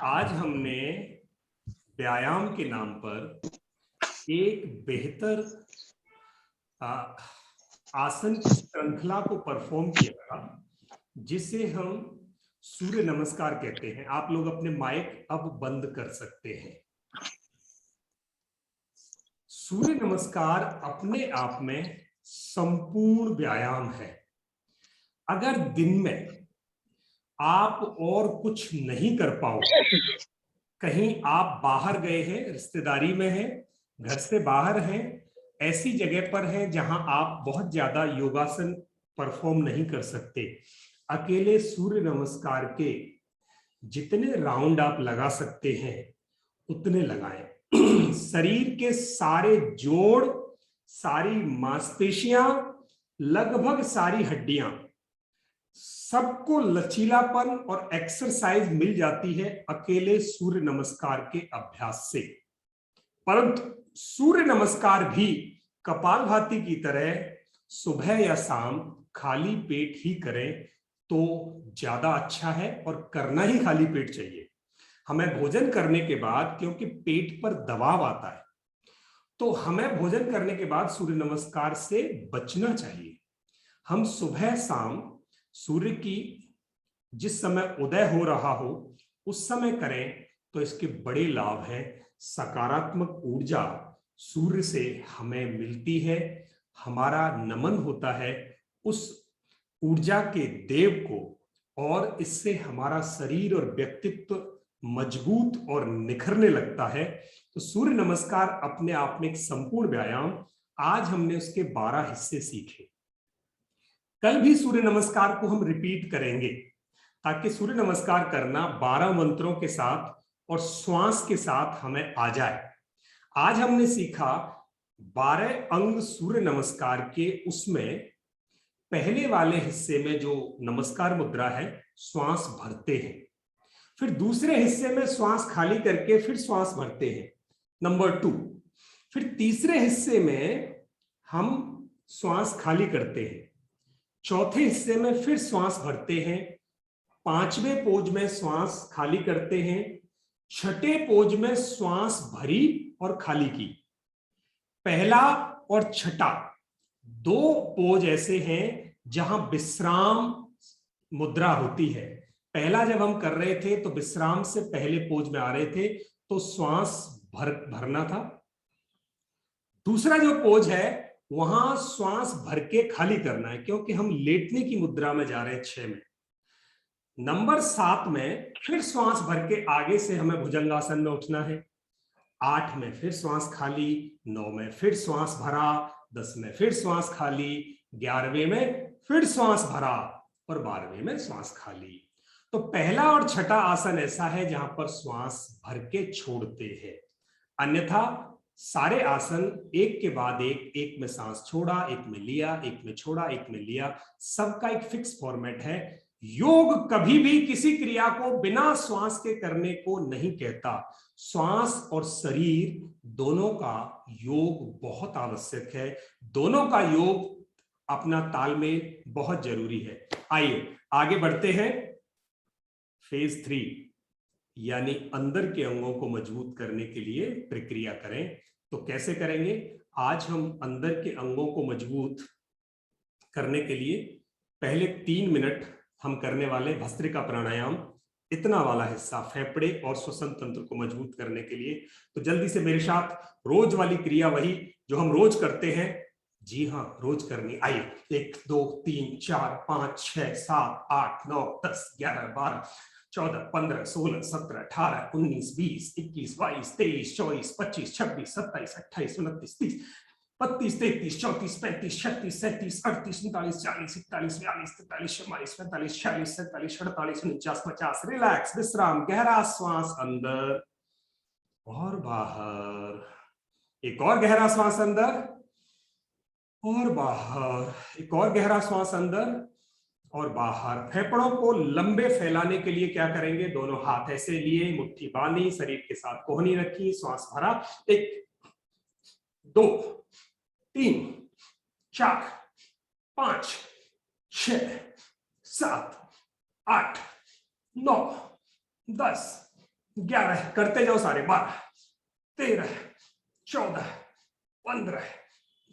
आज हमने व्यायाम के नाम पर एक बेहतर आसन की श्रृंखला को परफॉर्म किया था, जिसे हम सूर्य नमस्कार कहते हैं। आप लोग अपने माइक अब बंद कर सकते हैं। सूर्य नमस्कार अपने आप में संपूर्ण व्यायाम है। अगर दिन में आप और कुछ नहीं कर पाओ, कहीं आप बाहर गए हैं, रिश्तेदारी में हैं, घर से बाहर हैं, ऐसी जगह पर हैं जहां आप बहुत ज्यादा योगासन परफॉर्म नहीं कर सकते, अकेले सूर्य नमस्कार के जितने राउंड आप लगा सकते हैं उतने लगाएं। शरीर के सारे जोड़, सारी मांसपेशियां, लगभग सारी हड्डियां, सबको लचीलापन और एक्सरसाइज मिल जाती है अकेले सूर्य नमस्कार के अभ्यास से। परंतु सूर्य नमस्कार भी कपालभाति की तरह सुबह या शाम खाली पेट ही करें तो ज्यादा अच्छा है, और करना ही खाली पेट चाहिए। हमें भोजन करने के बाद, क्योंकि पेट पर दबाव आता है, तो हमें भोजन करने के बाद सूर्य नमस्कार से बचना चाहिए। हम सुबह शाम सूर्य की जिस समय उदय हो रहा हो उस समय करें तो इसके बड़े लाभ हैं। सकारात्मक ऊर्जा सूर्य से हमें मिलती है, हमारा नमन होता है उस ऊर्जा के देव को, और इससे हमारा शरीर और व्यक्तित्व मजबूत और निखरने लगता है। तो सूर्य नमस्कार अपने आप में एक संपूर्ण व्यायाम। आज हमने उसके 12 हिस्से सीखे। कल भी सूर्य नमस्कार को हम रिपीट करेंगे, ताकि सूर्य नमस्कार करना 12 मंत्रों के साथ और श्वास के साथ हमें आ जाए। आज हमने सीखा 12 अंग सूर्य नमस्कार के, उसमें पहले वाले हिस्से में जो नमस्कार मुद्रा है, श्वास भरते हैं, फिर दूसरे हिस्से में श्वास खाली करके फिर श्वास भरते हैं, नंबर 2। फिर तीसरे हिस्से में हम श्वास खाली करते हैं, चौथे हिस्से में फिर श्वास भरते हैं, पांचवें पोज में श्वास खाली करते हैं, छठे पोज में श्वास भरी और खाली की। पहला और छठा 2 पोज ऐसे हैं जहां विश्राम मुद्रा होती है। पहला जब हम कर रहे थे तो विश्राम से पहले पोज में आ रहे थे, तो श्वास भरना था। दूसरा जो पोज है वहां श्वास भर के खाली करना है, क्योंकि हम लेटने की मुद्रा में जा रहे हैं 6 में। नंबर 7 में फिर श्वास भर के आगे से हमें भुजंगासन में उठना है। 8 में फिर श्वास खाली, 9 में फिर श्वास भरा, 10 में फिर श्वास खाली, 11वें में फिर श्वास भरा और 12वें में श्वास खाली। तो पहला और छठा आसन ऐसा है जहां पर श्वास भर के छोड़ते हैं, अन्यथा सारे आसन एक के बाद एक में सांस छोड़ा, एक में लिया, एक में छोड़ा, एक में लिया, सबका एक फिक्स फॉर्मेट है। योग कभी भी किसी क्रिया को बिना श्वास के करने को नहीं कहता। श्वास और शरीर दोनों का योग बहुत आवश्यक है, दोनों का योग अपना तालमेल बहुत जरूरी है। आइए आगे बढ़ते हैं। फेज 3 यानी अंदर के अंगों को मजबूत करने के लिए प्रक्रिया करें। तो कैसे करेंगे? आज हम अंदर के अंगों को मजबूत करने के लिए पहले 3 मिनट हम करने वाले भस्त्रिका प्राणायाम, इतना वाला हिस्सा फेफड़े और श्वसन तंत्र को मजबूत करने के लिए। तो जल्दी से मेरे साथ रोज वाली क्रिया, वही जो हम रोज करते हैं, जी हाँ रोज करनी। आइए 1 2 3 4 5 6 7 8 9 10 11 12 14 15 16 17 18 19 20 21 22 23 24 25 26 27 28 29 30 32 33 34 35 36 37 38 39 40 41 42 43 44 45 46 47 48 49 50। रिलैक्स, विश्राम, गहरा श्वास अंदर और बाहर, एक और गहरा श्वास अंदर और बाहर, एक और गहरा श्वास अंदर और बाहर। फेफड़ों को लंबे फैलाने के लिए क्या करेंगे? दोनों हाथ ऐसे लिए, मुट्ठी बांधी, शरीर के साथ कोहनी रखी, श्वास भरा। 1 2 3 4 5 6 7 8, 9, 10, 11, करते जाओ सारे, 12, 13, 14, 15,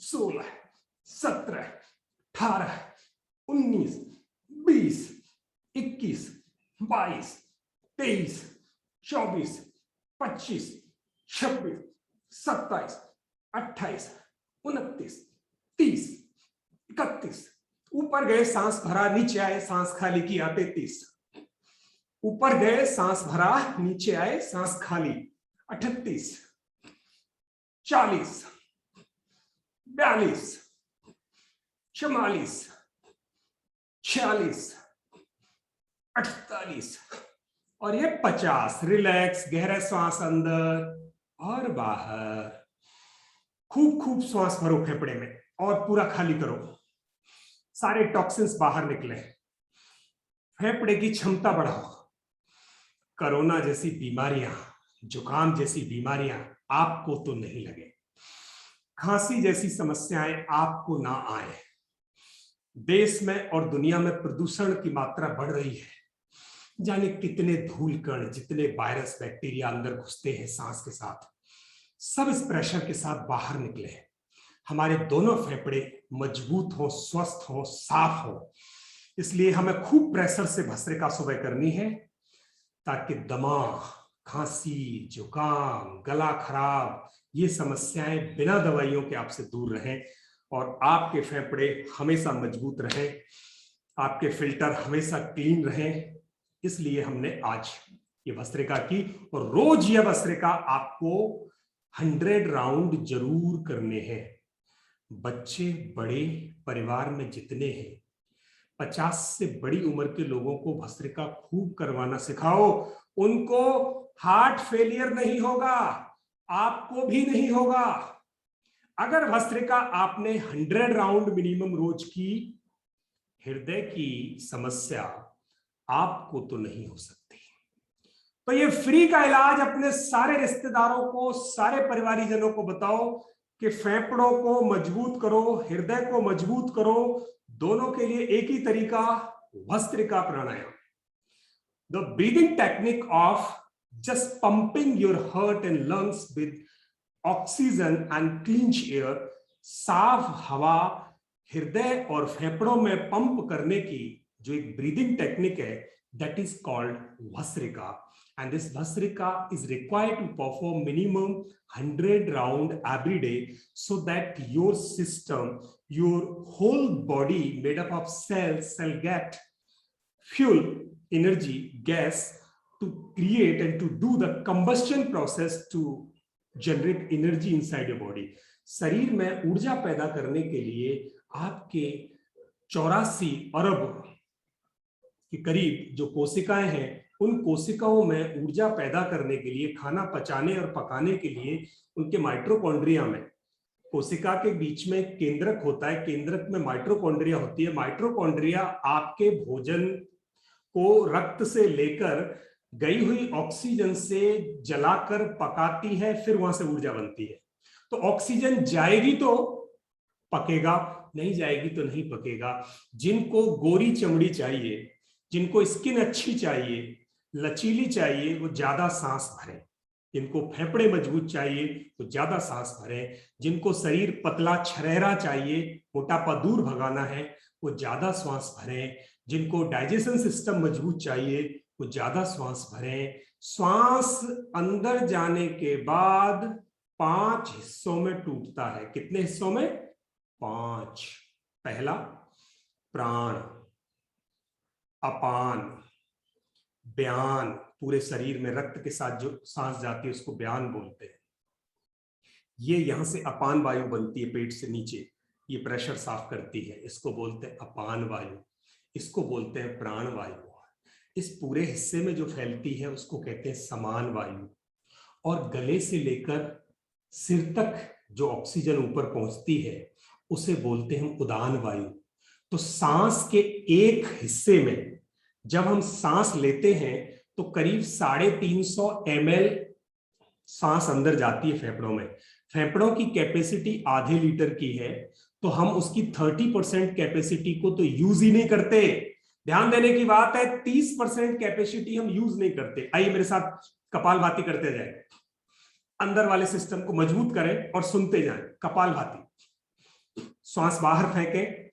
16, 17, 18, 19, 20, 21, 22, 23, 24, 25, 26, 27, 28, 29, 30, 31, ऊपर गए सांस भरा, नीचे आए सांस खाली किया, 33, ऊपर गए सांस भरा, नीचे आए सांस खाली, 38, 40, 42, 44, 46, 48 और ये 50। रिलैक्स, गहरा श्वास अंदर और बाहर, खूब खूब श्वास भरो फेफड़े में और पूरा खाली करो, सारे टॉक्सिन्स बाहर निकले, फेफड़े की क्षमता बढ़ाओ। कोरोना जैसी बीमारियां, जुकाम जैसी बीमारियां आपको तो नहीं लगे, खांसी जैसी समस्याएं आपको ना आए। देश में और दुनिया में प्रदूषण की मात्रा बढ़ रही है, जाने कितने धूल कण, जितने वायरस बैक्टीरिया अंदर घुसते हैं सांस के साथ, सब इस प्रेशर के साथ बाहर निकले। हमारे दोनों फेफड़े मजबूत हो, स्वस्थ हो, साफ हो, इसलिए हमें खूब प्रेशर से भस्त्रिका सुबह करनी है, ताकि दमा, खांसी, जुकाम, गला खराब, ये समस्याएं बिना दवाइयों के आपसे दूर रहें और आपके फेफड़े हमेशा मजबूत रहें, आपके फिल्टर हमेशा क्लीन रहें। इसलिए हमने आज ये भस्त्रिका की और रोज ये भस्त्रिका आपको 100 राउंड जरूर करने हैं। बच्चे, बड़े, परिवार में जितने हैं, 50 से बड़ी उम्र के लोगों को भस्त्रिका खूब करवाना सिखाओ। उनको हार्ट फेलियर नहीं होगा, आपको भी नहीं होगा। अगर भस्त्रिका आपने 100 राउंड मिनिमम रोज की, हृदय की समस्या आपको तो नहीं हो सकती। तो ये फ्री का इलाज अपने सारे रिश्तेदारों को, सारे परिवारीजनों को बताओ कि फेफड़ों को मजबूत करो, हृदय को मजबूत करो। दोनों के लिए एक ही तरीका, bhastrika pranayama. The breathing technique of just pumping your heart and lungs with oxygen and clean air, साफ हवा हृदय और फेफड़ों में पंप करने की जो एक ब्रीदिंग टेक्निक है, that is called bhastrika. And this bhastrika is required to perform minimum 100 round every day, so that your system, your whole body made up of cells shall get fuel, energy, gas to create and to do the combustion process to generate energy inside your body. शरीर में ऊर्जा पैदा करने के लिए आपके 84 अरब के करीब जो कोशिकाएं हैं, उन कोशिकाओं में ऊर्जा पैदा करने के लिए, खाना पचाने और पकाने के लिए उनके माइटोकॉन्ड्रिया में, कोशिका के बीच में केंद्रक होता है, केंद्रक में माइटोकॉन्ड्रिया होती है। माइटोकॉन्ड्रिया आपके भोजन को रक्त से लेकर गई हुई ऑक्सीजन से जलाकर पकाती है, फिर वहां से ऊर्जा बनती है। तो ऑक्सीजन जाएगी तो पकेगा, नहीं जाएगी तो नहीं पकेगा। जिनको गोरी चमड़ी चाहिए, जिनको स्किन अच्छी चाहिए, लचीली चाहिए, वो ज्यादा सांस भरें। जिनको फेफड़े मजबूत चाहिए वो ज्यादा सांस भरें। जिनको शरीर पतला छरहरा चाहिए, मोटापा दूर भगाना है, वो ज्यादा श्वास भरें। जिनको डाइजेशन सिस्टम मजबूत चाहिए वो ज्यादा श्वास भरें। श्वास अंदर जाने के बाद 5 हिस्सों में टूटता है। कितने हिस्सों में? 5। पहला प्राण, अपान, ब्यान, पूरे शरीर में रक्त के साथ जो सांस जाती है उसको ब्यान बोलते हैं। ये यहां से अपान वायु बनती है पेट से नीचे, ये प्रेशर साफ करती है, इसको बोलते हैं अपान वायु, इसको बोलते हैं प्राण वायु। इस पूरे हिस्से में जो फैलती है उसको कहते हैं समान वायु। और गले से लेकर सिर तक जो ऑक्सीजन ऊपर पहुंचती है उसे बोलते हैं उदान वायु। तो सांस के एक हिस्से में जब हम सांस लेते हैं तो करीब 350 ml सांस अंदर जाती है फेफड़ों में। फेफड़ों की कैपेसिटी आधे लीटर की है, तो हम उसकी 30% कैपेसिटी को तो यूज ही नहीं करते, ध्यान देने की बात है, 30% कैपेसिटी हम यूज नहीं करते। आइए मेरे साथ कपालभाति करते जाए, अंदर वाले सिस्टम को मजबूत करें और सुनते जाएं। कपालभाति, श्वास बाहर फेंकें,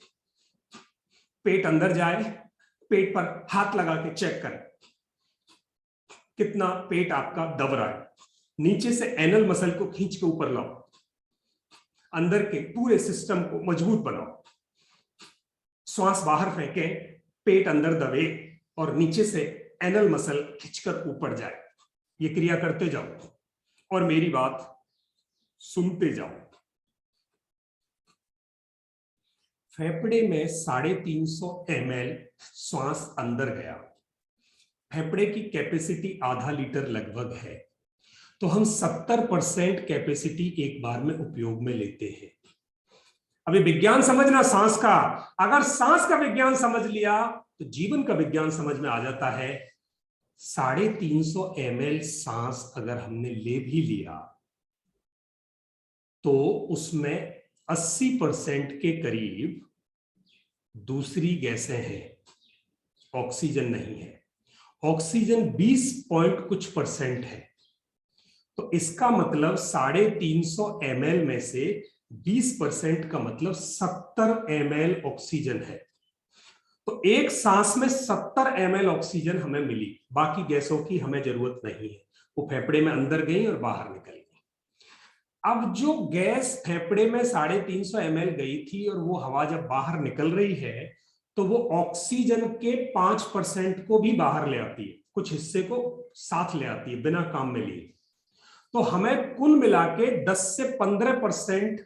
पेट अंदर जाए, पेट पर हाथ लगा के चेक करें कितना पेट आपका दब रहा है। नीचे से एनल मसल को खींच के ऊपर लाओ, अंदर के पूरे सिस्टम को मजबूत बनाओ। श्वास बाहर फेंके, पेट अंदर दबे और नीचे से एनल मसल खींचकर ऊपर जाए। ये क्रिया करते जाओ और मेरी बात सुनते जाओ। फेफड़े में 350 ml श्वास अंदर गया। फेफड़े की कैपेसिटी आधा लीटर लगभग है, तो हम 70% कैपेसिटी एक बार में उपयोग में लेते हैं। अभी विज्ञान समझना सांस का, अगर सांस का विज्ञान समझ लिया तो जीवन का विज्ञान समझ में आ जाता है। 350 ml सांस अगर हमने ले भी लिया तो उसमें 80% के करीब दूसरी गैसें हैं, ऑक्सीजन नहीं है। ऑक्सीजन 20 पॉइंट कुछ परसेंट है, तो इसका मतलब 350 ml में से 20% का मतलब 70 ml ऑक्सीजन है। तो एक सांस में 70 ml ऑक्सीजन हमें मिली, बाकी गैसों की हमें जरूरत नहीं है, वो फेफड़े में अंदर गई और बाहर निकल गई। अब जो गैस फेफड़े में 350 ml गई थी और वो हवा जब बाहर निकल रही है तो वो ऑक्सीजन के 5% को भी बाहर ले आती है, कुछ हिस्से को साथ ले आती है बिना काम में लिए। तो हमें कुल मिला के 10 से 15%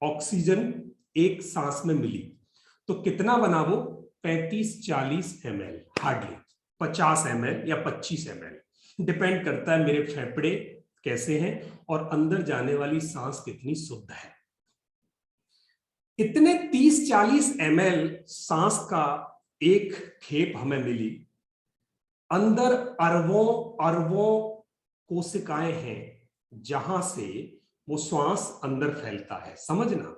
ऑक्सीजन एक सांस में मिली। तो कितना बना वो? 35-40 ml, हार्डली 50 ml या 25 ml, डिपेंड करता है मेरे फेफड़े कैसे हैं और अंदर जाने वाली सांस कितनी शुद्ध है। इतने 30-40 ml सांस का एक खेप हमें मिली। अंदर अरबों अरबों कोशिकाएं हैं जहां से वो श्वास अंदर फैलता है। समझना,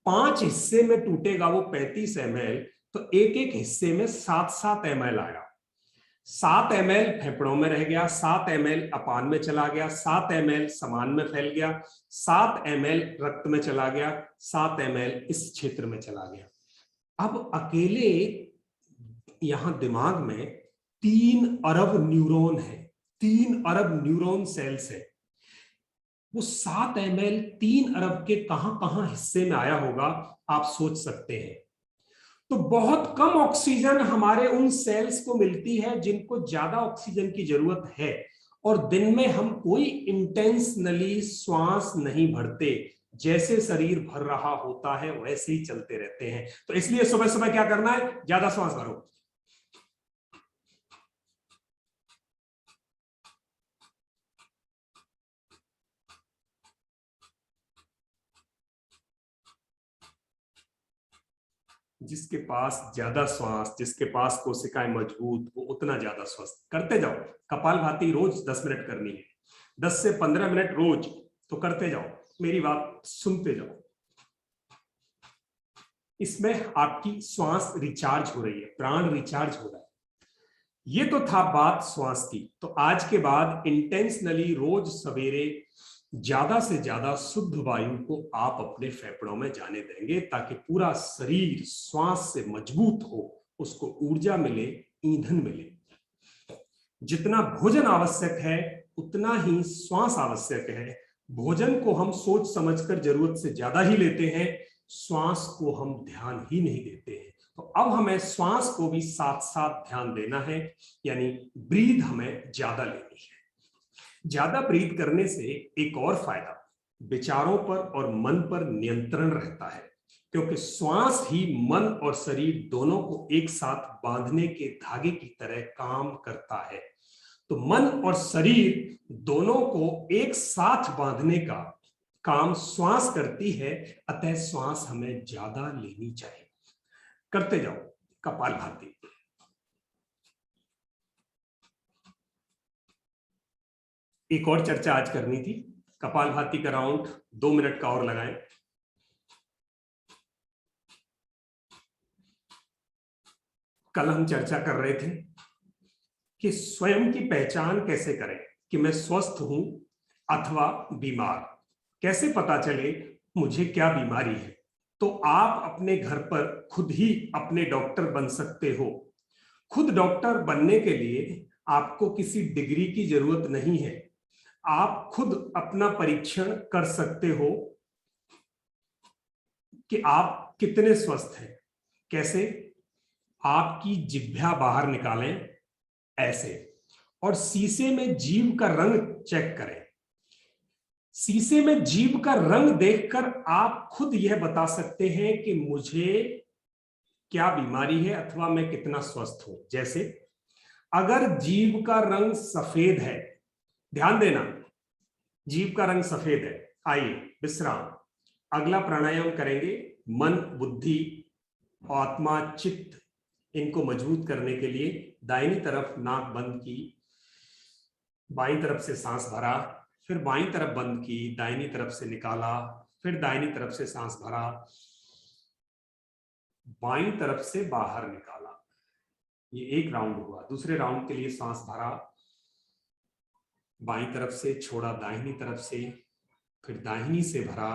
5 हिस्से में टूटेगा वो 35 ml, तो एक एक हिस्से में 7-7 ml आया। 7 ml फेफड़ों में रह गया, 7 ml अपान में चला गया, 7 ml समान में फैल गया, 7 ml रक्त में चला गया, 7 ml इस क्षेत्र में चला गया। अब अकेले यहां दिमाग में 3 अरब न्यूरॉन है, 3 अरब न्यूरॉन सेल्स है। वो 7 ml 3 अरब के कहां कहां हिस्से में आया होगा आप सोच सकते हैं। तो बहुत कम ऑक्सीजन हमारे उन सेल्स को मिलती है जिनको ज्यादा ऑक्सीजन की जरूरत है, और दिन में हम कोई इंटेंशनली श्वास नहीं भरते, जैसे शरीर भर रहा होता है वैसे ही चलते रहते हैं। तो इसलिए सुबह सुबह क्या करना है? ज्यादा श्वास भरो। जिसके पास ज्यादा श्वास, जिसके पास कोशिकाएं मजबूत, वो उतना ज्यादा स्वस्थ। करते जाओ। कपालभाति रोज 10 मिनट करनी है, 10 से 15 मिनट रोज, तो करते जाओ, मेरी बात सुनते जाओ। इसमें आपकी श्वास रिचार्ज हो रही है, प्राण रिचार्ज हो रहा है। ये तो था बात श्वास की। तो आज के बाद इंटेंशनली रोज सवेरे ज्यादा से ज्यादा शुद्ध वायु को आप अपने फेफड़ों में जाने देंगे, ताकि पूरा शरीर श्वास से मजबूत हो, उसको ऊर्जा मिले, ईंधन मिले। जितना भोजन आवश्यक है उतना ही श्वास आवश्यक है। भोजन को हम सोच समझकर जरूरत से ज्यादा ही लेते हैं, श्वास को हम ध्यान ही नहीं देते हैं। तो अब हमें श्वास को भी साथ साथ ध्यान देना है, यानी ब्रीथ हमें ज्यादा लेनी है। ज्यादा ब्रीथ करने से एक और फायदा, विचारों पर और मन पर नियंत्रण रहता है, क्योंकि श्वास ही मन और शरीर दोनों को एक साथ बांधने के धागे की तरह काम करता है। तो मन और शरीर दोनों को एक साथ बांधने का काम श्वास करती है, अतः श्वास हमें ज्यादा लेनी चाहिए। करते जाओ कपालभाति। एक और चर्चा आज करनी थी, कपालभाति का राउंड 2 मिनट का और लगाएं। कल हम चर्चा कर रहे थे कि स्वयं की पहचान कैसे करें कि मैं स्वस्थ हूं अथवा बीमार, कैसे पता चले मुझे क्या बीमारी है। तो आप अपने घर पर खुद ही अपने डॉक्टर बन सकते हो। खुद डॉक्टर बनने के लिए आपको किसी डिग्री की जरूरत नहीं है। आप खुद अपना परीक्षण कर सकते हो कि आप कितने स्वस्थ हैं। कैसे? आपकी जिह्वा बाहर निकालें ऐसे, और शीशे में जीभ का रंग चेक करें। शीशे में जीभ का रंग देखकर आप खुद यह बता सकते हैं कि मुझे क्या बीमारी है अथवा मैं कितना स्वस्थ हूं। जैसे अगर जीभ का रंग सफेद है, ध्यान देना, जीभ का रंग सफेद है, आइए विश्राम। अगला प्राणायाम करेंगे। मन, बुद्धि, आत्मा, चित्त, इनको मजबूत करने के लिए दाहिनी तरफ नाक बंद की, बाईं तरफ से सांस भरा, फिर बाईं तरफ बंद की, दाहिनी तरफ से निकाला, फिर दाहिनी तरफ से सांस भरा, बाईं तरफ से बाहर निकाला। ये एक राउंड हुआ। दूसरे राउंड के लिए सांस भरा, बाईं तरफ से छोड़ा, दाहिनी तरफ से, फिर दाहिनी से भरा,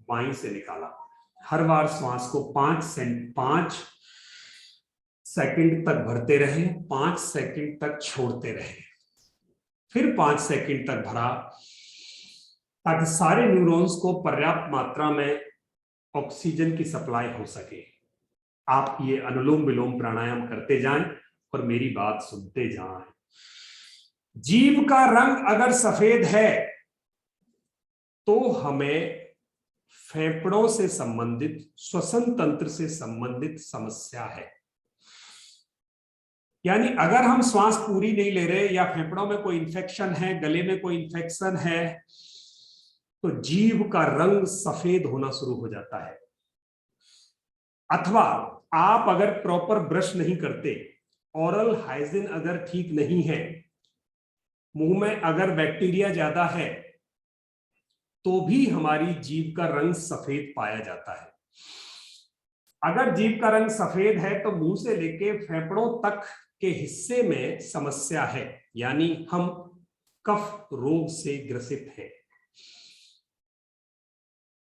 बाईं से निकाला। हर बार श्वास को 5 सेकंड तक भरते रहे, 5 सेकंड तक छोड़ते रहे, फिर 5 सेकंड तक भरा, ताकि सारे न्यूरॉन्स को पर्याप्त मात्रा में ऑक्सीजन की सप्लाई हो सके। आप ये अनुलोम विलोम प्राणायाम करते जाएं और मेरी बात सुनते जाएं। जीभ का रंग अगर सफेद है तो हमें फेफड़ों से संबंधित, श्वसन तंत्र से संबंधित समस्या है। यानी अगर हम श्वास पूरी नहीं ले रहे या फेफड़ों में कोई इंफेक्शन है, गले में कोई इंफेक्शन है, तो जीभ का रंग सफेद होना शुरू हो जाता है। अथवा आप अगर प्रॉपर ब्रश नहीं करते, ओरल हाइजीन अगर ठीक नहीं है, मुंह में अगर बैक्टीरिया ज्यादा है, तो भी हमारी जीभ का रंग सफेद पाया जाता है। अगर जीभ का रंग सफेद है तो मुंह से लेके फेफड़ों तक के हिस्से में समस्या है, यानी हम कफ रोग से ग्रसित हैं।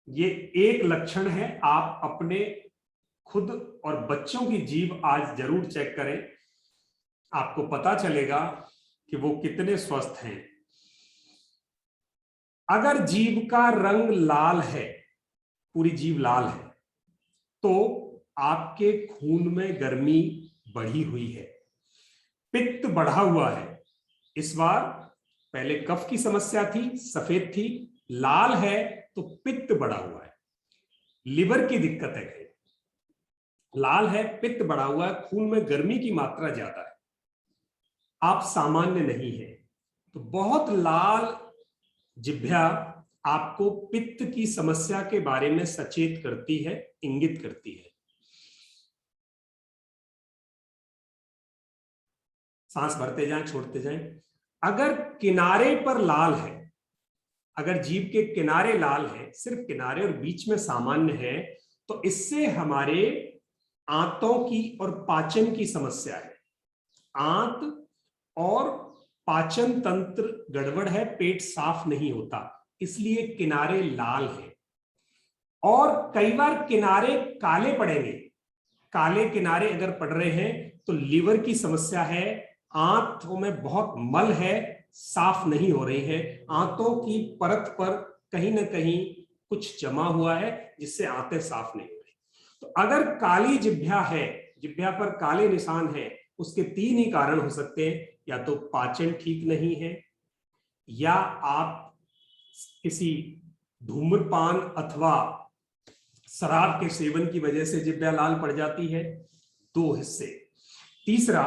ये एक लक्षण है। आप अपने खुद और बच्चों की जीभ आज जरूर चेक करें, आपको पता चलेगा कि वो कितने स्वस्थ हैं। अगर जीभ का रंग लाल है, पूरी जीभ लाल है, तो आपके खून में गर्मी बढ़ी हुई है, पित्त बढ़ा हुआ है। इस बार पहले कफ की समस्या थी, सफेद थी, लाल है तो पित्त बढ़ा हुआ है, लिवर की दिक्कत है। लाल है, पित्त बढ़ा हुआ है, खून में गर्मी की मात्रा ज्यादा है, आप सामान्य नहीं है। तो बहुत लाल जिह्वा आपको पित्त की समस्या के बारे में सचेत करती है, इंगित करती है। सांस भरते जाएं, छोड़ते जाएं। अगर किनारे पर लाल है, अगर जीभ के किनारे लाल है, सिर्फ किनारे और बीच में सामान्य है, तो इससे हमारे आंतों की और पाचन की समस्या है। आंत और पाचन तंत्र गड़बड़ है, पेट साफ नहीं होता, इसलिए किनारे लाल है। और कई बार किनारे काले पड़ेंगे। काले किनारे अगर पड़ रहे हैं तो लीवर की समस्या है, आंतों में बहुत मल है, साफ नहीं हो रही है, आंतों की परत पर कहीं ना कहीं कुछ जमा हुआ है जिससे आंतें साफ नहीं हो रही। तो अगर काली जिह्वा है, जिह्वा पर काले निशान है, उसके 3 ही कारण हो सकते हैं। या तो पाचन ठीक नहीं है, या आप किसी धूम्रपान अथवा शराब के सेवन की वजह से जिह्वा लाल पड़ जाती है। 2 हिस्से। तीसरा,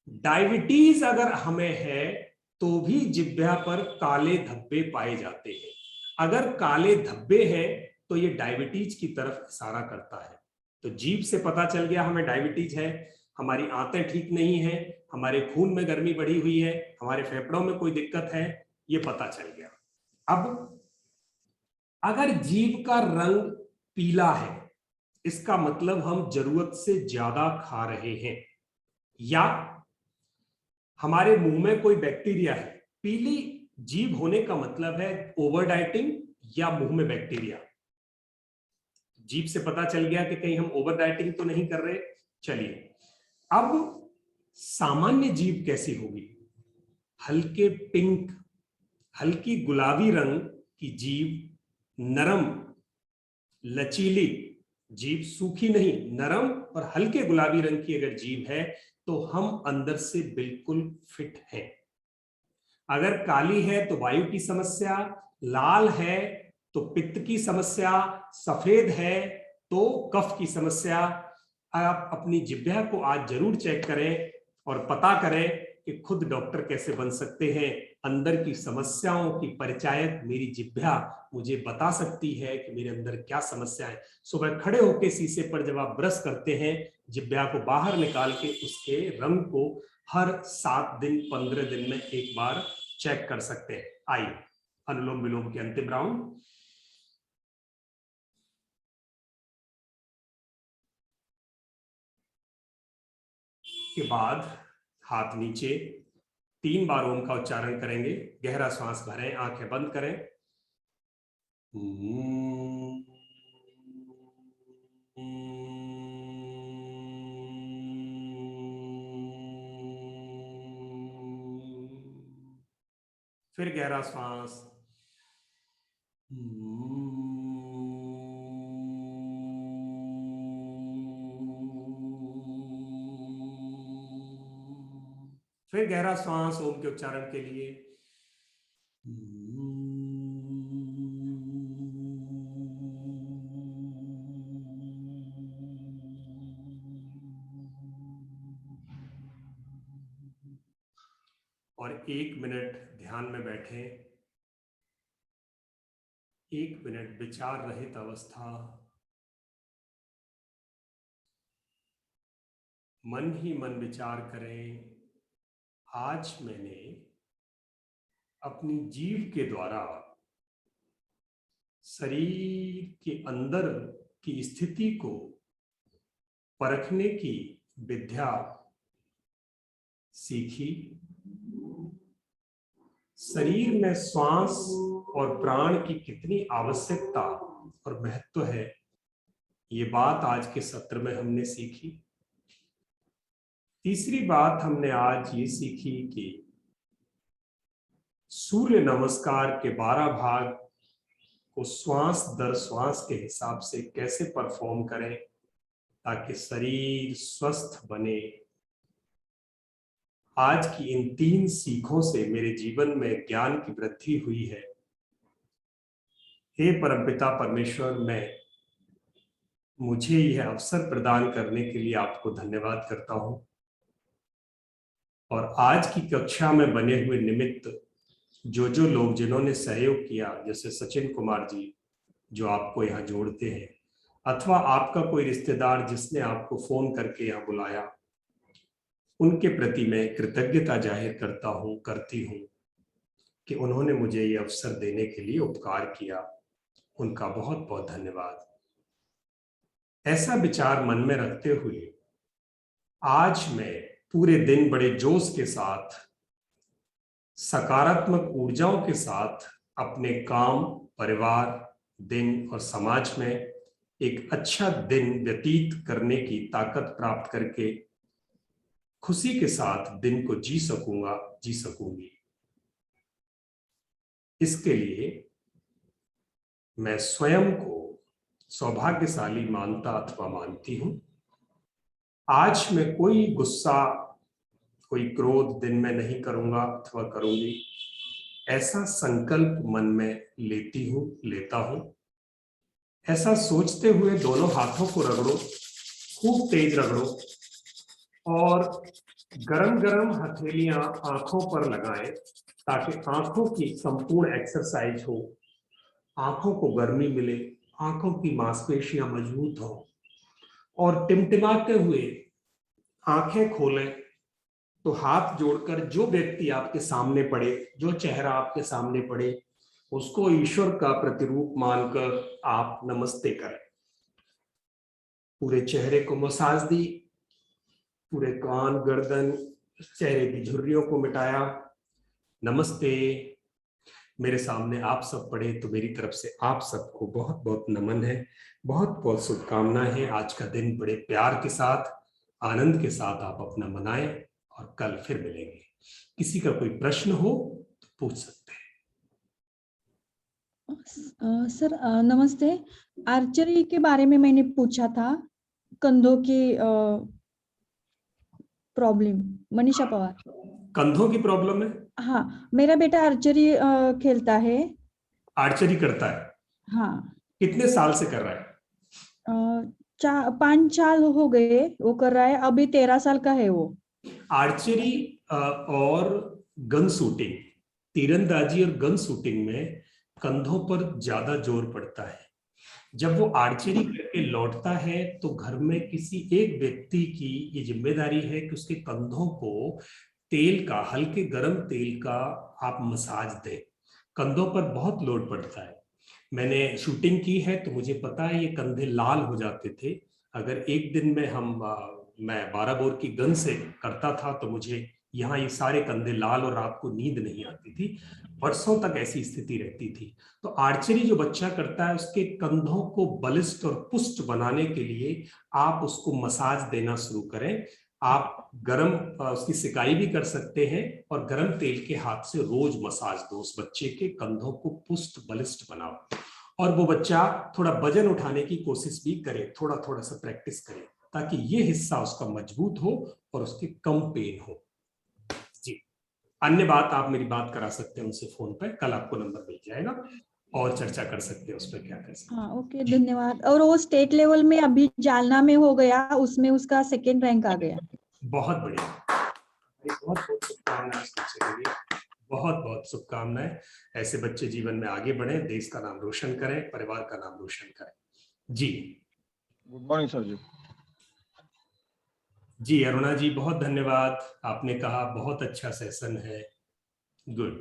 डायबिटीज अगर हमें है तो भी जिह्वा पर काले धब्बे पाए जाते हैं। अगर काले धब्बे हैं तो ये डायबिटीज की तरफ इशारा करता है। तो जीभ से पता चल गया हमें डायबिटीज है, हमारी आंतें ठीक नहीं है, हमारे खून में गर्मी बढ़ी हुई है, हमारे फेफड़ों में कोई दिक्कत है, ये पता चल गया। अब अगर जीभ का रंग पीला है, इसका मतलब हम जरूरत से ज्यादा खा रहे हैं, या हमारे मुंह में कोई बैक्टीरिया है। पीली जीभ होने का मतलब है ओवर डाइटिंग या मुंह में बैक्टीरिया। जीभ से पता चल गया कि कहीं हम ओवर डाइटिंग तो नहीं कर रहे। चलिए, अब सामान्य जीभ कैसी होगी? हल्के पिंक, हल्की गुलाबी रंग की जीभ, नरम लचीली जीभ, सूखी नहीं, नरम और हल्के गुलाबी रंग की अगर जीभ है तो हम अंदर से बिल्कुल फिट हैं। अगर काली है तो वायु की समस्या, लाल है तो पित्त की समस्या, सफेद है तो कफ की समस्या। आप अपनी जिह्वा को आज जरूर चेक करें और पता करें कि खुद डॉक्टर कैसे बन सकते हैं। अंदर की समस्याओं की परिचायक मेरी जिह्वा मुझे बता सकती है कि मेरे अंदर क्या समस्या है। सुबह खड़े होकर शीशे पर जब आप ब्रश करते हैं, जिह्वा को बाहर निकाल के उसके रंग को हर 7 दिन 15 दिन में एक बार चेक कर सकते हैं। आइए अनुलोम विलोम के अंतिम राउंड। के बाद हाथ नीचे, 3 बार ओम का उच्चारण करेंगे। गहरा श्वास भरें, आंखें बंद करें। फिर गहरा श्वास। फिर गहरा श्वास ओम के उच्चारण के लिए। और 1 मिनट ध्यान में बैठे, 1 मिनट विचार रहित अवस्था। मन ही मन विचार करें, आज मैंने अपनी जीभ के द्वारा शरीर के अंदर की स्थिति को परखने की विद्या सीखी। शरीर में श्वास और प्राण की कितनी आवश्यकता और महत्व है, ये बात आज के सत्र में हमने सीखी। तीसरी बात हमने आज ये सीखी कि सूर्य नमस्कार के 12 भाग को श्वास दर श्वास के हिसाब से कैसे परफॉर्म करें ताकि शरीर स्वस्थ बने। आज की इन 3 सीखों से मेरे जीवन में ज्ञान की वृद्धि हुई है। हे परमपिता परमेश्वर, मैं मुझे यह अवसर प्रदान करने के लिए आपको धन्यवाद करता हूं। और आज की कक्षा में बने हुए निमित्त जो लोग जिन्होंने सहयोग किया, जैसे सचिन कुमार जी जो आपको यहाँ जोड़ते हैं, अथवा आपका कोई रिश्तेदार जिसने आपको फोन करके यहाँ बुलाया, उनके प्रति मैं कृतज्ञता जाहिर करती हूँ कि उन्होंने मुझे ये अवसर देने के लिए उपकार किया। उनका बहुत बहुत धन्यवाद। ऐसा विचार मन में रखते हुए आज मैं पूरे दिन बड़े जोश के साथ, सकारात्मक ऊर्जाओं के साथ अपने काम, परिवार, दिन और समाज में एक अच्छा दिन व्यतीत करने की ताकत प्राप्त करके खुशी के साथ दिन को जी सकूंगी। इसके लिए मैं स्वयं को सौभाग्यशाली मानता अथवा मानती हूं। आज मैं कोई गुस्सा, कोई क्रोध दिन में नहीं करूंगा अथवा करूंगी, ऐसा संकल्प मन में लेता हूं। ऐसा सोचते हुए दोनों हाथों को रगड़ो, खूब तेज रगड़ो और गरम गरम हथेलियां आंखों पर लगाएं ताकि आंखों की संपूर्ण एक्सरसाइज हो, आंखों को गर्मी मिले, आंखों की मांसपेशियां मजबूत हो। और टिमटिमाते हुए आंखें खोलें तो हाथ जोड़कर जो व्यक्ति आपके सामने पड़े, जो चेहरा आपके सामने पड़े, उसको ईश्वर का प्रतिरूप मानकर आप नमस्ते करें। पूरे चेहरे को मसाज दी, पूरे कान, गर्दन, चेहरे की झुर्रियों को मिटाया। नमस्ते। मेरे सामने आप सब पढ़े तो मेरी तरफ से आप सबको बहुत बहुत नमन है, बहुत बहुत शुभकामनाएं हैं। आज का दिन बड़े प्यार के साथ, आनंद के साथ आप अपना मनाएं और कल फिर मिलेंगे। किसी का कोई प्रश्न हो तो पूछ सकते हैं। सर नमस्ते। आर्चरी के बारे में मैंने पूछा था, कंधों की प्रॉब्लम। मनीषा पवार। कंधों की प्रॉब्लम है? हाँ, मेरा बेटा आर्चरी खेलता है। आर्चरी करता है? हाँ। कितने साल से कर रहा है? 5 साल हो गए वो कर रहा है, अभी 13 साल का है वो। आर्चरी और गन शूटिंग, तीरंदाजी और गन शूटिंग में कंधों पर ज्यादा जोर पड़ता है। जब वो आर्चरी करके लौटता है तो घर में किसी एक व्यक्ति की ये जिम्मेदारी है कि उसके कंधों को तेल का, हल्के गर्म तेल का आप मसाज दें। कंधों पर बहुत लोड पड़ता है। मैंने शूटिंग की है तो मुझे पता है ये कंधे लाल हो जाते थे। अगर एक दिन में मैं 12 बोर की गन से करता था तो मुझे यहाँ ये सारे कंधे लाल और रात को नींद नहीं आती थी। वर्षों तक ऐसी स्थिति रहती थी। तो आर्चरी जो बच्चा करता है उसके कंधों को बलिष्ठ और पुष्ट बनाने के लिए आप उसको मसाज देना शुरू करें। आप गरम उसकी सिकाई भी कर सकते हैं और गरम तेल के हाथ से रोज मसाज दो। उस बच्चे के कंधों को पुष्ट बलिष्ठ बनाओ और वो बच्चा थोड़ा वजन उठाने की कोशिश भी करे, थोड़ा थोड़ा सा प्रैक्टिस करे ताकि ये हिस्सा उसका मजबूत हो और उसके कम पेन हो। जी, अन्य बात आप मेरी बात करा सकते हैं उनसे फोन पे, कल आपको नंबर मिल जाएगा और चर्चा कर सकते हैं उस पर क्या कर सकते हैं। हाँ, ओके, धन्यवाद। और वो स्टेट लेवल में अभी जालना में हो गया, उसमें उसका 2nd रैंक आ गया। बहुत बढ़िया, बहुत बहुत शुभकामनाएं इस बच्चे के लिए, बहुत बहुत शुभकामनाएं। ऐसे बच्चे जीवन में आगे बढ़े, देश का नाम रोशन करें, परिवार का नाम रोशन करें। जी, गुड मॉर्निंग सर जी। जी अरुणा जी, बहुत धन्यवाद। आपने कहा बहुत अच्छा सेशन है। गुड।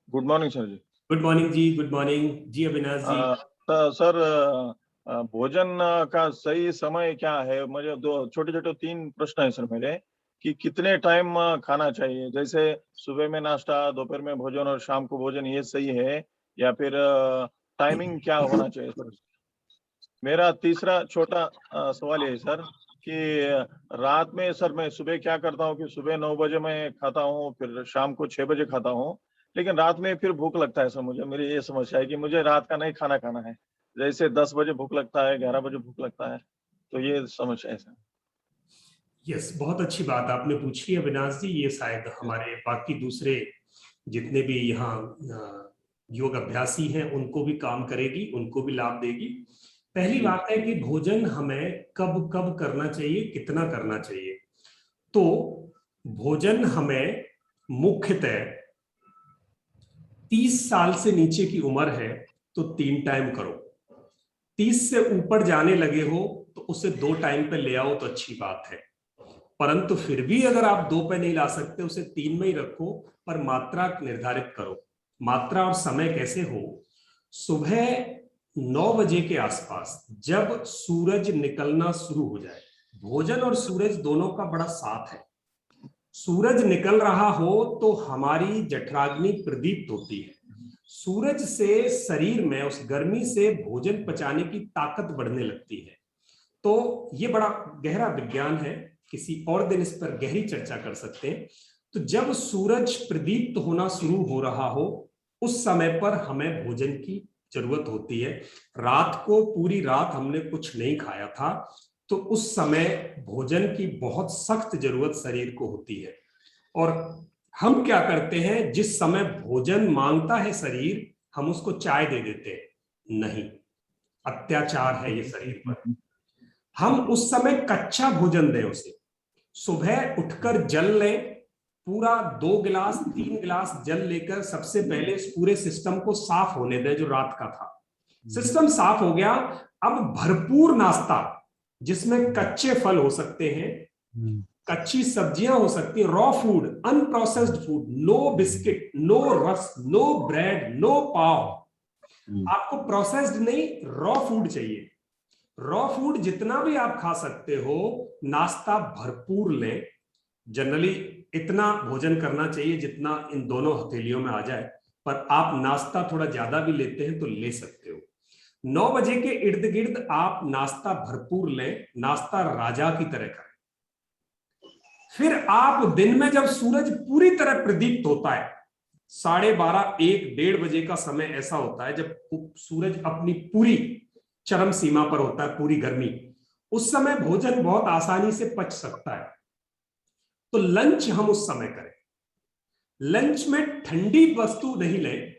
गुड मॉर्निंग सर जी। गुड मॉर्निंग जी, गुड मॉर्निंग जी। अविनाश जी। सर भोजन का सही समय क्या है? मुझे 3 प्रश्न है सर मेरे, कि कितने टाइम खाना चाहिए? जैसे सुबह में नाश्ता, दोपहर में भोजन और शाम को भोजन, ये सही है या फिर टाइमिंग क्या होना चाहिए सर? मेरा तीसरा छोटा सवाल ये है सर कि रात में सर मैं सुबह क्या करता हूँ कि सुबह 9 बजे मैं खाता हूँ, फिर शाम को 6 बजे खाता हूँ, लेकिन रात में फिर भूख लगता है सर। मुझे मेरी ये समस्या है कि मुझे रात का नहीं खाना खाना है। जैसे 10 बजे भूख लगता है, 11 बजे भूख लगता है, तो ये समस्या है सर। यस, बहुत अच्छी बात आपने पूछी अविनाश जी। ये शायद हमारे बाकी दूसरे जितने भी यहाँ योग अभ्यासी हैं उनको भी काम करेगी, उनको भी लाभ देगी। पहली बात है कि भोजन हमें कब कब करना चाहिए, कितना करना चाहिए। तो भोजन हमें मुख्यतः 30 साल से नीचे की उम्र है तो 3 टाइम करो। 30 से ऊपर जाने लगे हो तो उसे 2 टाइम पे ले आओ तो अच्छी बात है। परंतु फिर भी अगर आप 2 पे नहीं ला सकते, उसे 3 में ही रखो, पर मात्रा निर्धारित करो। मात्रा और समय कैसे हो? सुबह 9 बजे के आसपास जब सूरज निकलना शुरू हो जाए, भोजन और सूरज दोनों का बड़ा साथ है। सूरज निकल रहा हो तो हमारी जठराग्नि प्रदीप्त होती है। सूरज से शरीर में उस गर्मी से भोजन पचाने की ताकत बढ़ने लगती है। तो ये बड़ा गहरा विज्ञान है, किसी और दिन इस पर गहरी चर्चा कर सकते हैं। तो जब सूरज प्रदीप्त होना शुरू हो रहा हो उस समय पर हमें भोजन की जरूरत होती है। रात को पूरी रात हमने कुछ नहीं खाया था तो उस समय भोजन की बहुत सख्त जरूरत शरीर को होती है। और हम क्या करते हैं, जिस समय भोजन मांगता है शरीर, हम उसको चाय दे देते हैं। नहीं, अत्याचार है ये शरीर पर। हम उस समय कच्चा भोजन दें उसे। सुबह उठकर जल लें, पूरा 2 गिलास 3 गिलास जल लेकर सबसे पहले इस पूरे सिस्टम को साफ होने दें जो रात का था। सिस्टम साफ हो गया, अब भरपूर नाश्ता जिसमें कच्चे फल हो सकते हैं, कच्ची सब्जियां हो सकती है, raw food, unprocessed food, no biscuit, no rusk, no bread, no पाव। आपको प्रोसेस्ड नहीं, रॉ फूड चाहिए। रॉ फूड जितना भी आप खा सकते हो, नाश्ता भरपूर लें। जनरली इतना भोजन करना चाहिए जितना इन दोनों हथेलियों में आ जाए, पर आप नाश्ता थोड़ा ज्यादा भी लेते हैं तो ले सकते हो। 9 बजे के इर्द गिर्द आप नाश्ता भरपूर लें, नाश्ता राजा की तरह करें। फिर आप दिन में जब सूरज पूरी तरह प्रदीप्त होता है, 12:30, 1, 1:30 बजे का समय ऐसा होता है जब सूरज अपनी पूरी चरम सीमा पर होता है, पूरी गर्मी, उस समय भोजन बहुत आसानी से पच सकता है। तो लंच हम उस समय करें। लंच में ठंडी वस्तु नहीं लें,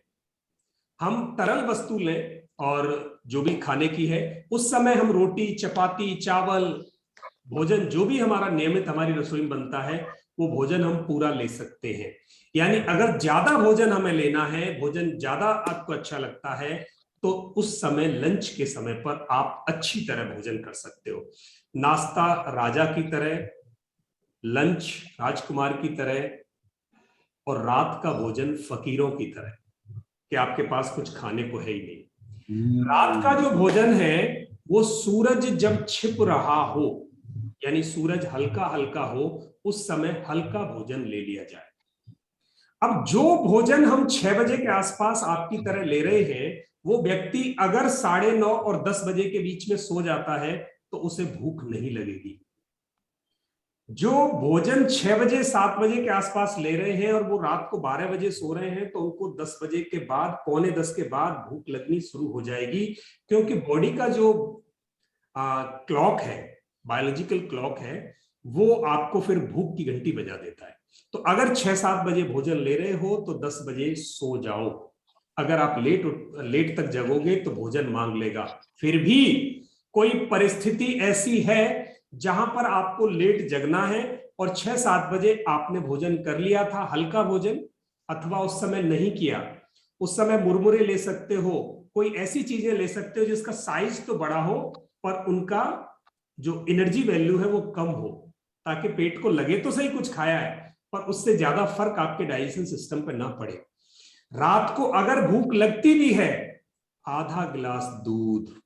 हम तरल वस्तु लें, और जो भी खाने की है उस समय हम रोटी, चपाती, चावल, भोजन जो भी हमारा नियमित हमारी रसोई में बनता है वो भोजन हम पूरा ले सकते हैं। यानी अगर ज्यादा भोजन हमें लेना है, भोजन ज्यादा आपको अच्छा लगता है, तो उस समय लंच के समय पर आप अच्छी तरह भोजन कर सकते हो। नाश्ता राजा की तरह, लंच राजकुमार की तरह, और रात का भोजन फकीरों की तरह कि आपके पास कुछ खाने को है ही नहीं। रात का जो भोजन है वो सूरज जब छिप रहा हो, यानी सूरज हल्का हल्का हो, उस समय हल्का भोजन ले लिया जाए। अब जो भोजन हम 6 बजे के आसपास आपकी तरह ले रहे हैं, वो व्यक्ति अगर 9:30 और 10 बजे के बीच में सो जाता है तो उसे भूख नहीं लगेगी। जो भोजन 6 बजे 7 बजे के आसपास ले रहे हैं और वो रात को 12 बजे सो रहे हैं, तो उनको 10 बजे के बाद, 9:45 के बाद भूख लगनी शुरू हो जाएगी, क्योंकि बॉडी का जो क्लॉक है, बायोलॉजिकल क्लॉक है, वो आपको फिर भूख की घंटी बजा देता है। तो अगर 6-7 बजे भोजन ले रहे हो तो 10 बजे सो जाओ। अगर आप लेट तक जगोगे तो भोजन मांग लेगा। फिर भी कोई परिस्थिति ऐसी है जहां पर आपको लेट जगना है और 6-7 बजे आपने भोजन कर लिया था, हल्का भोजन, अथवा उस समय नहीं किया, उस समय मुरमुरे ले सकते हो, कोई ऐसी चीजें ले सकते हो जिसका साइज तो बड़ा हो पर उनका जो एनर्जी वैल्यू है वो कम हो, ताकि पेट को लगे तो सही कुछ खाया है पर उससे ज्यादा फर्क आपके डाइजेशन सिस्टम पे ना पड़े। रात को अगर भूख लगती भी है, आधा गिलास दूध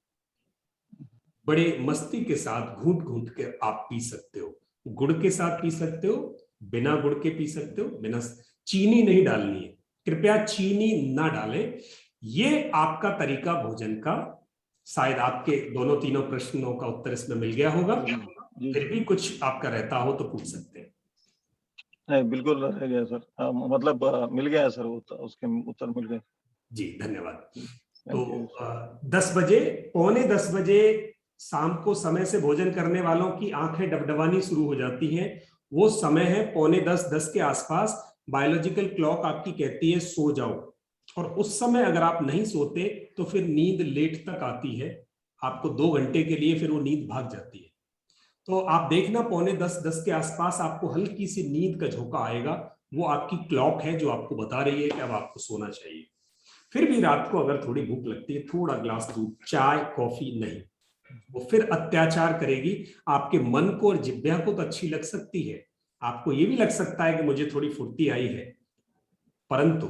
बड़े मस्ती के साथ घूंट घूंट के आप पी सकते हो। गुड़ के साथ पी सकते हो, बिना गुड़ के पी सकते हो, बिना चीनी नहीं डालनी है, कृपया चीनी ना डालें। ये आपका तरीका भोजन का, शायद आपके दोनों तीनों प्रश्नों का उत्तर इसमें मिल गया होगा। फिर भी कुछ आपका रहता हो तो पूछ सकते हैं। नहीं, बिल्कुल रह गया सर, मतलब मिल गया है सर, उसके उत्तर मिल गए। जी धन्यवाद। तो 10 बजे, 9:45 बजे शाम को समय से भोजन करने वालों की आंखें डबडबानी शुरू हो जाती हैं। वो समय है 9:45, 10 के आसपास। बायोलॉजिकल क्लॉक आपकी कहती है सो जाओ, और उस समय अगर आप नहीं सोते तो फिर नींद लेट तक आती है आपको, 2 घंटे के लिए फिर वो नींद भाग जाती है। तो आप देखना 9:45, 10 के आसपास आपको हल्की सी नींद का झोंका आएगा, वो आपकी क्लॉक है जो आपको बता रही है कि अब आपको सोना चाहिए। फिर भी रात को अगर थोड़ी भूख लगती है, थोड़ा ग्लास दूध, चाय कॉफी नहीं, वो फिर अत्याचार करेगी। आपके मन को और जिह्वा को तो अच्छी लग सकती है, आपको ये भी लग सकता है कि मुझे थोड़ी फुर्ती आई है, परंतु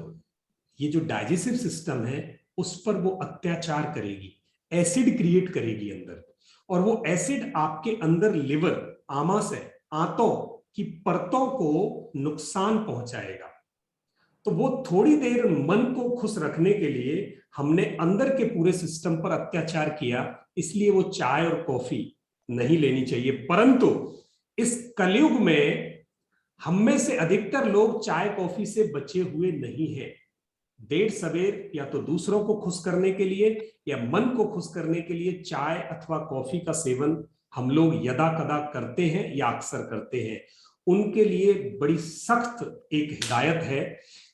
ये जो डाइजेस्टिव सिस्टम है उस पर वो अत्याचार करेगी, एसिड क्रिएट करेगी अंदर, और वो एसिड आपके अंदर लिवर, आमाशय, आंतों की परतों को नुकसान पहुंचाएगा। तो वो थोड़ी देर मन को खुश रखने के लिए हमने अंदर के पूरे सिस्टम पर अत्याचार किया, इसलिए वो चाय और कॉफी नहीं लेनी चाहिए। परंतु इस कलयुग में हम में से अधिकतर लोग चाय कॉफी से बचे हुए नहीं हैं। देर सवेर या तो दूसरों को खुश करने के लिए या मन को खुश करने के लिए चाय अथवा कॉफी का सेवन हम लोग यदा कदा करते हैं या अक्सर करते हैं। उनके लिए बड़ी सख्त एक हिदायत है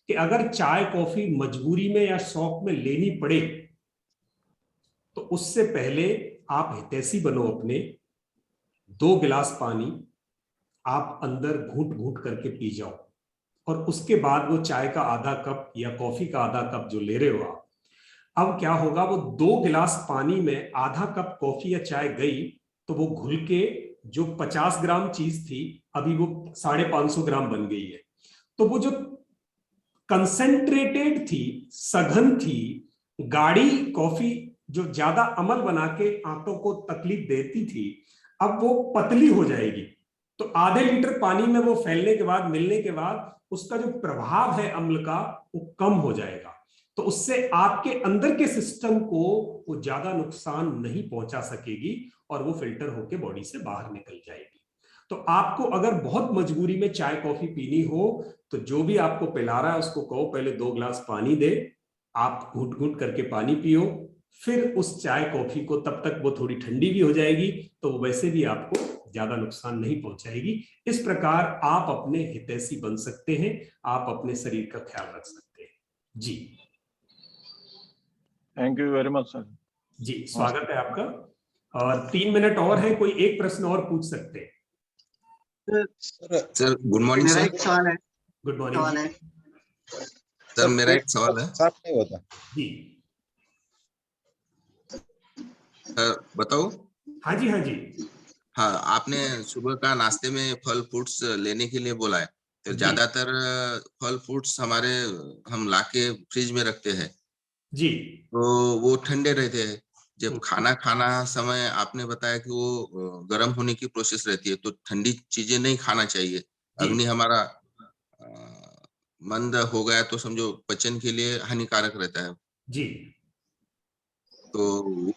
कि अगर चाय कॉफी मजबूरी में या शौक में लेनी पड़े तो उससे पहले आप हितैषी बनो अपने, 2 गिलास पानी आप अंदर घूंट घूंट करके पी जाओ, और उसके बाद वो चाय का आधा कप या कॉफी का आधा कप जो ले रहे हो आप, अब क्या होगा, वो 2 गिलास पानी में आधा कप कॉफी या चाय गई तो वो घुल के जो 50 ग्राम चीज थी अभी वो 550 ग्राम बन गई है। तो वो जो कंसेंट्रेटेड थी, सघन थी, गाढ़ी कॉफी जो ज्यादा अमल बना के आंतों को तकलीफ देती थी, अब वो पतली हो जाएगी। तो आधे लीटर पानी में वो फैलने के बाद, मिलने के बाद, उसका जो प्रभाव है अम्ल का वो कम हो जाएगा। तो उससे आपके अंदर के सिस्टम को वो ज्यादा नुकसान नहीं पहुंचा सकेगी और वो फिल्टर होके बॉडी से बाहर निकल जाएगी। तो आपको अगर बहुत मजबूरी में चाय कॉफी पीनी हो तो जो भी आपको पिला रहा है उसको कहो पहले 2 गिलास पानी दे, आप घुट घुट करके पानी पियो, फिर उस चाय कॉफी को, तब तक वो थोड़ी ठंडी भी हो जाएगी तो वैसे भी आपको ज्यादा नुकसान नहीं पहुंचाएगी। इस प्रकार आप अपने हितैषी बन सकते हैं, आप अपने शरीर का ख्याल रख सकते हैं। जी thank you very much sir. जी, स्वागत है आपका। और 3 मिनट और है, कोई एक प्रश्न और पूछ सकते हैं। सर गुड मॉर्निंग मेरा सर। एक सवाल है। गुड मॉर्निंग सर मेरा एक सवाल है। साफ नहीं होता जी। सर बताओ। हाँ जी, हाँ जी। हाँ, आपने सुबह का नाश्ते में फल फ्रूट्स लेने के लिए बोला है, तो जी। ज्यादातर फल फ्रूट्स हम लाके फ्रिज में रखते हैं जी। तो वो ठंडे रहते हैं। जब खाना खाना समय आपने बताया कि वो गर्म होने की प्रोसेस रहती है, तो ठंडी चीजें नहीं खाना चाहिए। जी। अग्नि हमारा मंद हो गया तो समझो पचन के लिए हानिकारक रहता है। जी। तो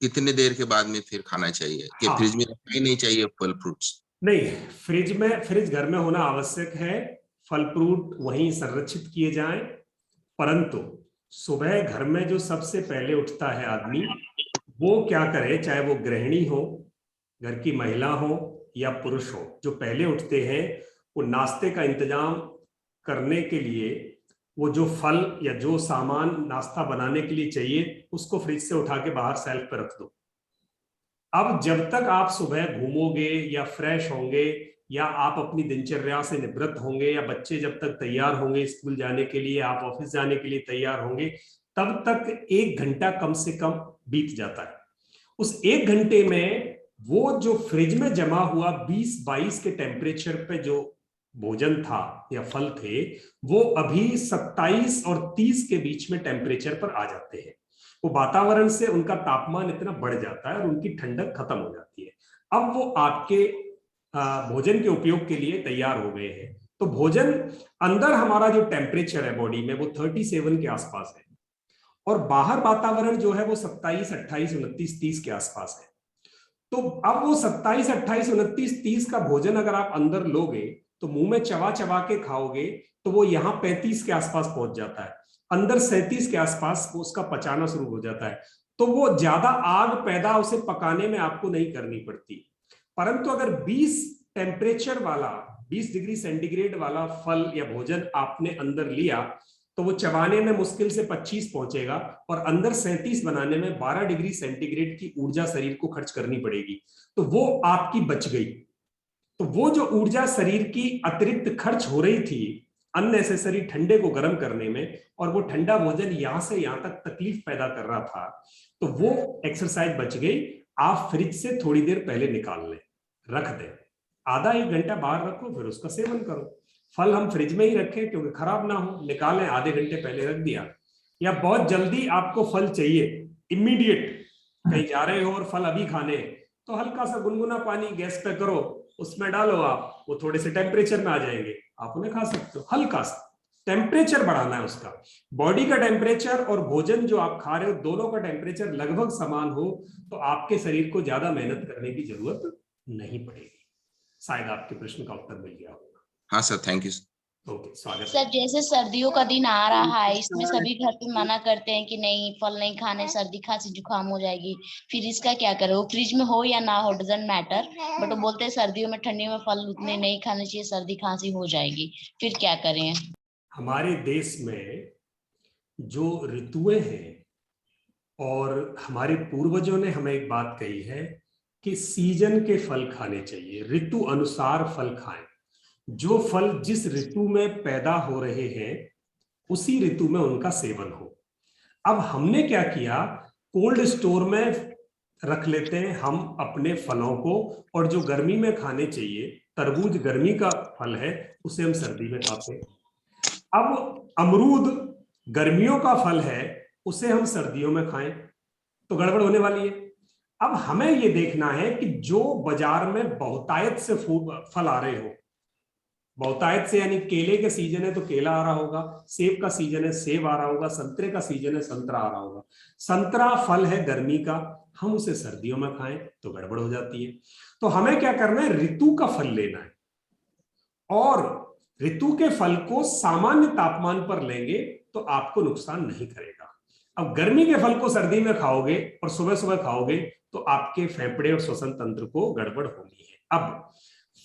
कितने देर के बाद में फिर खाना चाहिए कि हाँ। फ्रिज में रखना ही नहीं चाहिए फल फ्रूट्स? नहीं, फ्रिज घर में होना आवश्यक है, फल फ्रूट वहीं संरक्षित किए जाएं। परंतु सुबह घर में जो सबसे पहले उठता है आदमी, वो क्या करे, चाहे वो गृहिणी हो, घर की महिला हो या पुरुष हो, जो पहले उठते हैं वो नाश्ते का इंतजाम करने के लिए वो जो फल या जो सामान नाश्ता बनाने के लिए चाहिए उसको फ्रिज से उठा के बाहर सेल्फ पे रख दो। अब जब तक आप सुबह घूमोगे या फ्रेश होंगे या आप अपनी दिनचर्या से निवृत्त होंगे या बच्चे जब तक तैयार होंगे स्कूल जाने के लिए, आप ऑफिस जाने के लिए तैयार होंगे, तब तक 1 घंटा कम से कम बीत जाता है। उस 1 घंटे में वो जो फ्रिज में जमा हुआ 20-22 के टेम्परेचर पे जो भोजन था या फल थे, वो अभी 27 और 30 के बीच में टेम्परेचर पर आ जाते हैं। वो वातावरण से उनका तापमान इतना बढ़ जाता है और उनकी ठंडक खत्म हो जाती है। अब वो आपके भोजन के उपयोग के लिए तैयार हो गए हैं। तो भोजन अंदर हमारा जो टेम्परेचर है बॉडी में वो 37 के आसपास है और बाहर वातावरण जो है वो 27, 28, 29, 30 के आसपास है। तो अब वो 27, 28, 29, 30 का भोजन अगर आप अंदर लोगे तो मुंह में चबा चबा के खाओगे तो वो यहाँ 35 के आसपास पहुंच जाता है, अंदर 37 के आसपास वो उसका पचाना शुरू हो जाता है। तो वो ज्यादा आग पैदा उसे पकाने में आपको नहीं करनी पड़ती। परंतु अगर 20 टेम्परेचर वाला, 20 डिग्री सेंटीग्रेड वाला फल या भोजन आपने अंदर लिया तो वो चबाने में मुश्किल से 25 पहुंचेगा और अंदर 37 बनाने में 12 डिग्री सेंटीग्रेड की ऊर्जा शरीर को खर्च करनी पड़ेगी। तो वो आपकी बच गई। तो वो जो ऊर्जा शरीर की अतिरिक्त खर्च हो रही थी अननेसेसरी ठंडे को गर्म करने में, और वो ठंडा भोजन यहां से यहां तक तकलीफ पैदा कर रहा था, तो वो एक्सरसाइज बच गई। आप फ्रिज से थोड़ी देर पहले निकाल लें, रख दें, आधा 1 घंटा बाहर रखो, फिर उसका सेवन करो। फल हम फ्रिज में ही रखें क्योंकि खराब ना हो, निकालें, आधे घंटे पहले रख दिया। या बहुत जल्दी आपको फल चाहिए, इमीडिएट कहीं जा रहे हो और फल अभी खाने, तो हल्का सा गुनगुना पानी गैस पे करो, उसमें डालो आप, वो थोड़े से टेम्परेचर में आ जाएंगे, आप उन्हें खा सकते हो। हल्का सा टेम्परेचर बढ़ाना है उसका, बॉडी का टेम्परेचर और भोजन जो आप खा रहे हो दोनों का टेम्परेचर लगभग समान हो तो आपके शरीर को ज्यादा मेहनत करने की जरूरत नहीं पड़ेगी। शायद आपके प्रश्न का उत्तर मिल गया होगा। हाँ सर, थैंक यू। ओके, स्वागत सर। जैसे सर्दियों का दिन आ रहा है, इसमें सभी घर पे मना करते हैं कि नहीं फल नहीं खाने, सर्दी खांसी जुकाम हो जाएगी, फिर इसका क्या करें? वो फ्रिज में हो या ना हो डजंट मैटर, बट वो बोलते हैं सर्दियों में ठंडी में फल उतने नहीं खाने चाहिए, सर्दी खांसी हो जाएगी, फिर क्या करें? हमारे देश में जो ऋतुएं हैं, और हमारे पूर्वजों ने हमें एक बात कही है कि सीजन के फल खाने चाहिए, ऋतु अनुसार फल खाएं। जो फल जिस ऋतु में पैदा हो रहे हैं उसी ऋतु में उनका सेवन हो। अब हमने क्या किया, कोल्ड स्टोर में रख लेते हैं हम अपने फलों को, और जो गर्मी में खाने चाहिए, तरबूज गर्मी का फल है, उसे हम सर्दी में खाते हैं। अब अमरूद गर्मियों का फल है, उसे हम सर्दियों में खाएं। तो गड़बड़ होने वाली है। अब हमें ये देखना है कि जो बाजार में बहुतायत से फल आ रहे हो, बहुतायत से यानी केले के सीजन है तो केला आ रहा होगा, सेब का सीजन है सेब आ रहा होगा, संतरे का सीजन है संतरा आ रहा होगा। संतरा फल है गर्मी का, हम उसे सर्दियों में खाएं तो गड़बड़ हो जाती है। तो हमें क्या करना है, ऋतु का फल लेना है, और ऋतु के फल को सामान्य तापमान पर लेंगे तो आपको नुकसान नहीं करेगा। अब गर्मी के फल को सर्दी में खाओगे और सुबह सुबह खाओगे तो आपके फेफड़े और श्वसन तंत्र को गड़बड़ होनी है। अब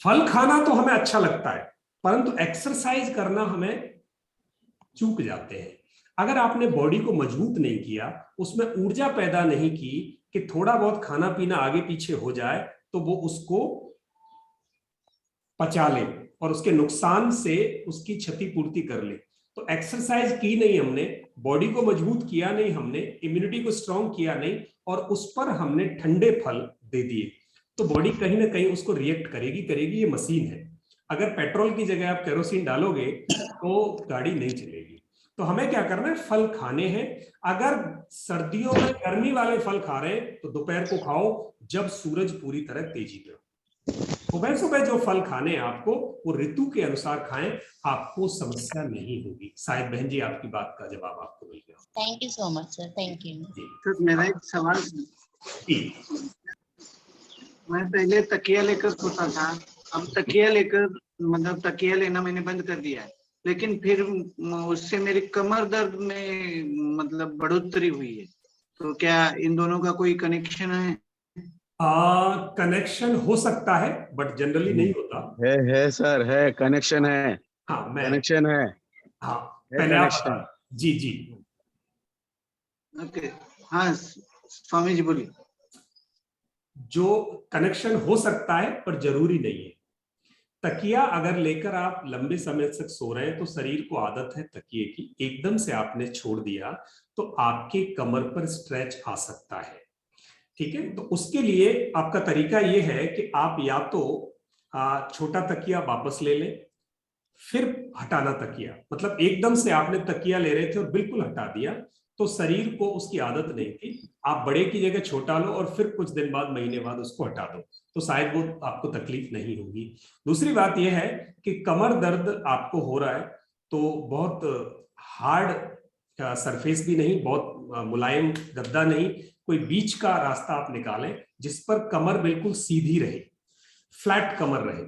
फल खाना तो हमें अच्छा लगता है, परंतु एक्सरसाइज करना हमें चूक जाते हैं। अगर आपने बॉडी को मजबूत नहीं किया, उसमें ऊर्जा पैदा नहीं की कि थोड़ा बहुत खाना पीना आगे पीछे हो जाए तो वो उसको पचा ले और उसके नुकसान से उसकी क्षतिपूर्ति कर ले, तो एक्सरसाइज की नहीं हमने, बॉडी को मजबूत किया नहीं हमने, इम्यूनिटी को स्ट्रांग किया नहीं, और उस पर हमने ठंडे फल दे दिए, तो बॉडी कहीं ना कहीं उसको रिएक्ट करेगी। ये मशीन है, अगर पेट्रोल की जगह आप केरोसिन डालोगे तो गाड़ी नहीं चलेगी। तो हमें क्या करना है, फल खाने हैं। अगर सर्दियों में गर्मी वाले फल खा रहे हैं तो दोपहर को खाओ जब सूरज पूरी तरह तेजी पे हो। सुबह सुबह जो फल खाने हैं आपको, वो ऋतु के अनुसार खाएं, आपको समस्या नहीं होगी। शायद बहन जी आपकी बात का जवाब आपको मिल गया। Thank you so much sir, thank you. Sir मेरा एक सवाल, मैं पहले तकिया लेकर सोता था, अब तकिया लेकर मतलब तकिया लेना मैंने बंद कर दिया है, लेकिन फिर उससे मेरी कमर दर्द में मतलब बढ़ोतरी हुई है, तो क्या इन दोनों का कोई कनेक्शन है? कनेक्शन हो सकता है बट जनरली नहीं होता है सर, है कनेक्शन है। हाँ कनेक्शन है। हाँ पहले आप बता। जी जी ओके, हाँ स्वामी जी बोलिए। जो कनेक्शन हो सकता है पर जरूरी नहीं है। तकिया अगर लेकर आप लंबे समय तक सो रहे हैं तो शरीर को आदत है तकिए की, एकदम से आपने छोड़ दिया तो आपके कमर पर स्ट्रेच आ सकता है। ठीक है, तो उसके लिए आपका तरीका ये है कि आप या तो छोटा तकिया वापस ले लें, फिर हटाना तकिया, मतलब एकदम से आपने तकिया ले रहे थे और बिल्कुल हटा दिया तो शरीर को उसकी आदत नहीं थी। आप बड़े की जगह छोटा लो और फिर कुछ दिन बाद, महीने बाद उसको हटा दो, तो शायद वो आपको तकलीफ नहीं होगी। दूसरी बात यह है कि कमर दर्द आपको हो रहा है तो बहुत हार्ड सरफेस भी नहीं, बहुत मुलायम गद्दा नहीं, कोई बीच का रास्ता आप निकालें जिस पर कमर बिल्कुल सीधी रहे, फ्लैट कमर रहे।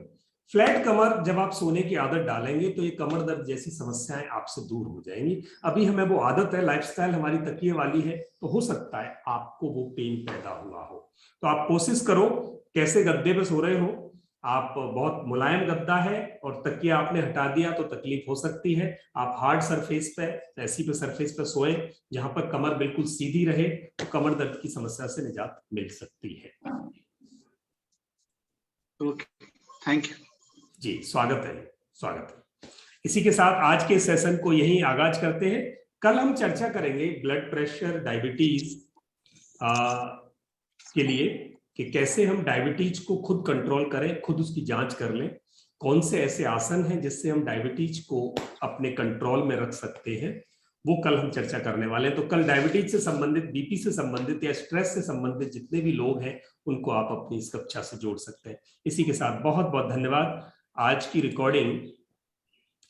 फ्लैट कमर जब आप सोने की आदत डालेंगे तो ये कमर दर्द जैसी समस्याएं आपसे दूर हो जाएंगी। अभी हमें वो आदत है, लाइफस्टाइल हमारी तकिए वाली है, तो हो सकता है आपको वो पेन पैदा हुआ हो। तो आप कोशिश करो, कैसे गद्दे पे सो रहे हो आप, बहुत मुलायम गद्दा है और तकिया आपने हटा दिया तो तकलीफ हो सकती है। आप हार्ड सरफेस पे, ऐसी पे सरफेस पे सोए जहां पर कमर बिल्कुल सीधी रहे, तो कमर दर्द की समस्या से निजात मिल सकती है। ओके, थैंक यू जी, स्वागत है, स्वागत है। इसी के साथ आज के सेशन को यहीं आगाज करते हैं। कल हम चर्चा करेंगे ब्लड प्रेशर, डायबिटीज के लिए कि कैसे हम डायबिटीज को खुद कंट्रोल करें, खुद उसकी जांच कर लें। कौन से ऐसे आसन हैं जिससे हम डायबिटीज को अपने कंट्रोल में रख सकते हैं, वो कल हम चर्चा करने वाले हैं। तो कल डायबिटीज से संबंधित, बीपी से संबंधित या स्ट्रेस से संबंधित जितने भी लोग हैं उनको आप अपनी इस कक्षा से जोड़ सकते हैं। इसी के साथ बहुत बहुत धन्यवाद। आज की रिकॉर्डिंग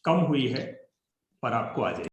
कम हुई है पर आपको आ जाएगी।